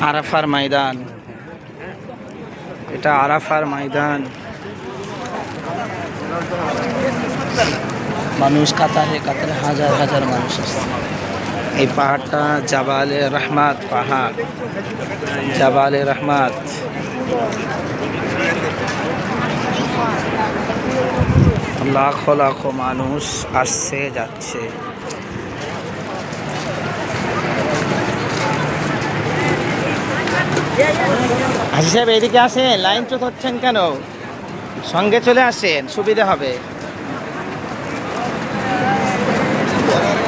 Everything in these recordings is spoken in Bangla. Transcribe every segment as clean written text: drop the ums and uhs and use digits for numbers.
আরাফার ময়দান, এটা আরাফার ময়দান। মানুষ কাতারে কাতারে হাজার হাজার মানুষ আসছে। এই পাহাড়টা জাবালে রহমত পাহাড়, জাবালে রহমত। লাখো লাখো মানুষ আসছে যাচ্ছে। হাজি সাহেব এদিকে আসেন, লাইন চোখ হচ্ছেন কেন? সঙ্গে চলে আসেন, সুবিধা হবে।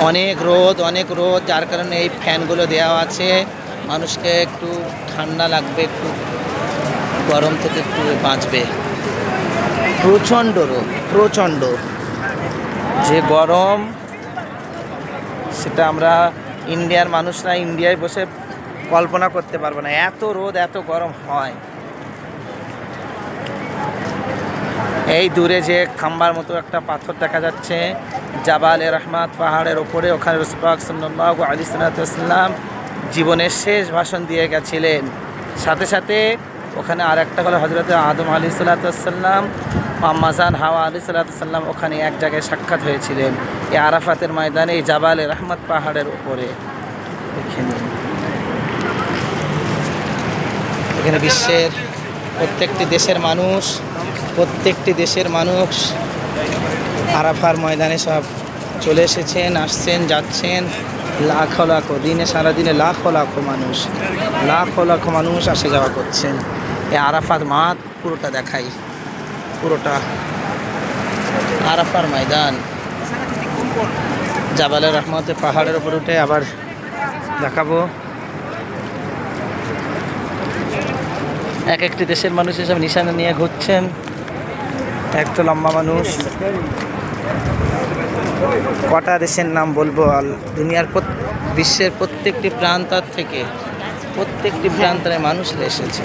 অনেক রোদ, যার কারণে এই ফ্যানগুলো দেওয়া আছে। মানুষকে একটু ঠান্ডা লাগবে, একটু গরম থেকে একটু বাঁচবে। প্রচণ্ড রোদ, প্রচণ্ড যে গরম, সেটা আমরা ইন্ডিয়ার মানুষরা ইন্ডিয়ায় বসে কল্পনা করতে পারবো না। এত রোদ, এত গরম হয়। এই দূরে যে খাম্বার মতো একটা পাথর দেখা যাচ্ছে, জাবালে রহমত পাহাড়ের ওপরে, ওখানে রাসূল পাক সাল্লাল্লাহু আলাইহি ওয়াসাল্লাম জীবনের শেষ ভাষণ দিয়ে গেছিলেন। সাথে সাথে ওখানে আর একটা হলো হযরত আদম আলাইহিস সালাম, আম্মা জান হাওয়া আলাইহিস সালাম ওখানে এক জায়গায় সাক্ষাৎ হয়েছিলেন, এই আরাফাতের ময়দানে, এই জাবালে রহমত পাহাড়ের উপরে। এখানে বিশ্বের প্রত্যেকটি দেশের মানুষ আরাফার ময়দানে সব চলে এসেছেন, আসছেন, যাচ্ছেন। লাখো লাখো দিনে, সারাদিনে লাখো লাখো মানুষ আসে যাওয়া করছেন। এই আরাফাত মাঠ পুরোটা দেখাই, পুরোটা আরাফার ময়দান। জাবালে রহমতে পাহাড়ের উপর উঠে আবার দেখাবো। এক একটি দেশের মানুষ এসব নিশানা নিয়ে ঘুরছেন। এক তো লম্বা মানুষ। কটা দেশের নাম বলবো? দুনিয়ার বিশ্বের প্রত্যেকটি প্রান্তর থেকে, প্রত্যেকটি প্রান্তরে মানুষ এসেছে।